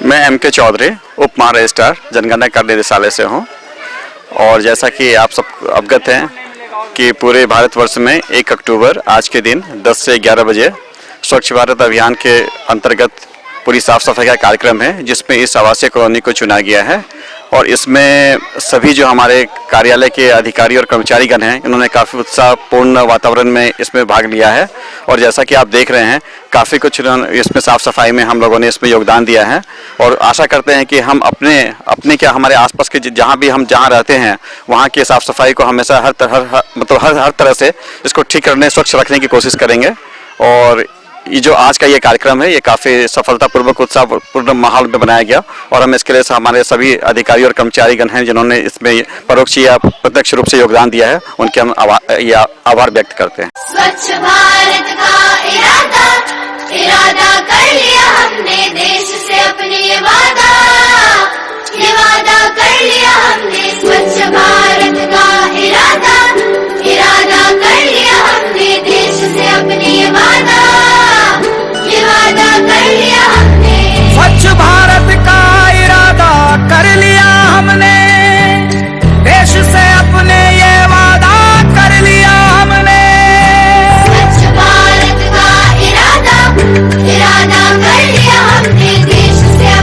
मैं M.K. चौधरी उप महारजिस्ट्रार जनगणना कार्य निदेशालय से हूँ। और जैसा कि आप सब अवगत हैं कि पूरे भारतवर्ष में 1 अक्टूबर आज के दिन 10 से 11 बजे स्वच्छ भारत अभियान के अंतर्गत पूरी साफ सफाई का कार्यक्रम है, जिसमें इस आवासीय कॉलोनी को चुना गया है। और इसमें सभी जो हमारे कार्यालय के अधिकारी और कर्मचारीगण हैं, इन्होंने काफ़ी उत्साहपूर्ण वातावरण में इसमें भाग लिया है। और जैसा कि आप देख रहे हैं, काफ़ी कुछ इसमें साफ़ सफाई में हम लोगों ने इसमें योगदान दिया है। और आशा करते हैं कि हम अपने क्या हमारे आसपास के जहाँ भी हम जहाँ रहते हैं वहाँ की साफ़ सफाई को हमेशा हर तरह से इसको ठीक करने, स्वच्छ रखने की कोशिश करेंगे। और ये जो आज का ये कार्यक्रम है, ये काफ़ी सफलतापूर्वक उत्साहपूर्ण माहौल में बनाया गया। और हम इसके लिए हमारे सभी अधिकारी और कर्मचारीगण हैं जिन्होंने इसमें परोक्ष या प्रत्यक्ष रूप से योगदान दिया है, उनके हम आभार व्यक्त करते हैं। स्वच्छ भारत का इरादा कर लिया हमने, देश से अपने ये वादा कर लिया हमने। स्वच्छ भारत का इरादा कर लिया हमने, देश से अपने ये वादा कर लिया हमने। स्वच्छ भारत का इरादा कर लिया हमने, देश से अपने ये वादा कर लिया हमने। स्वच्छ भारत का इरादा कर लिया हमने, देश से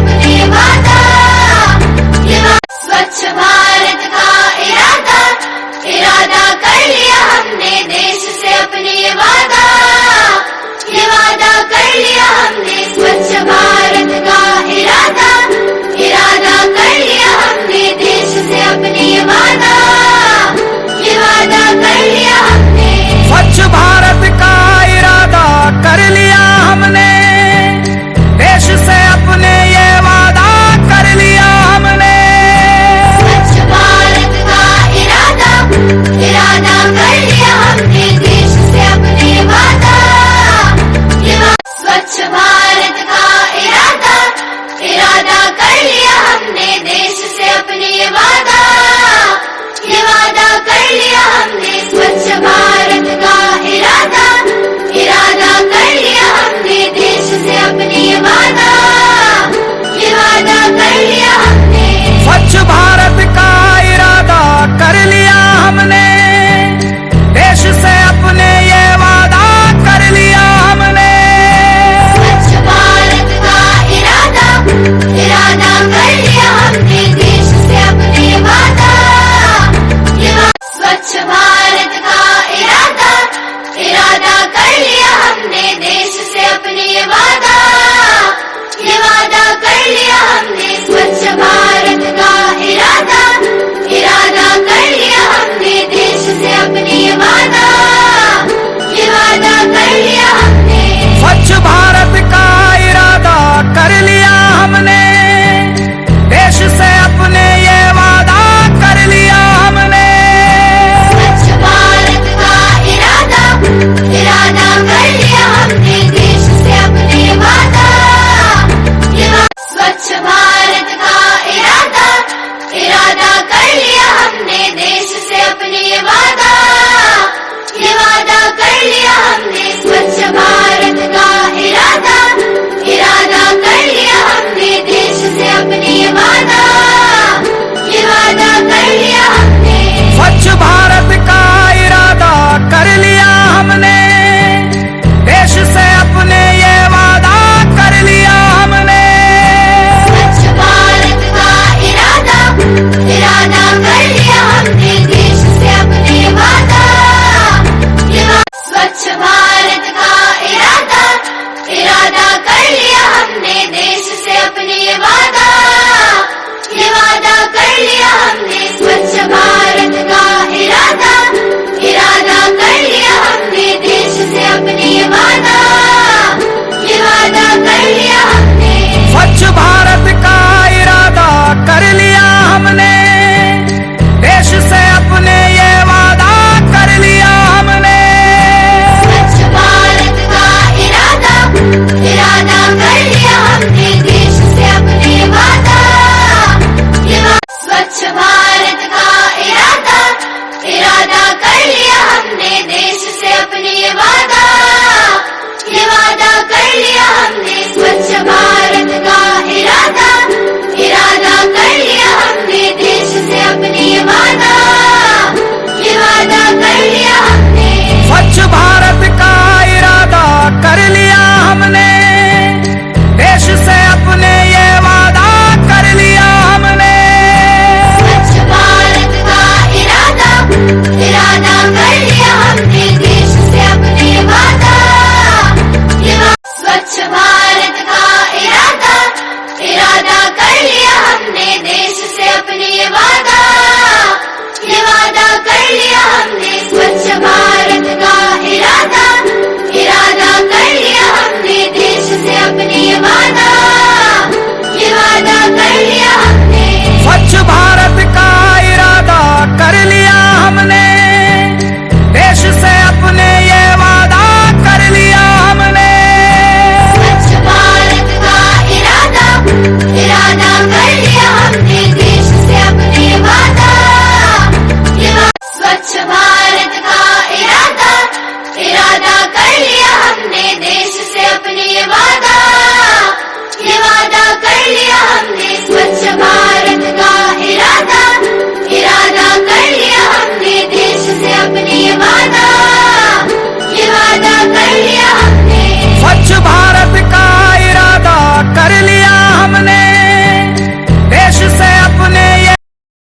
स्वच्छ भारत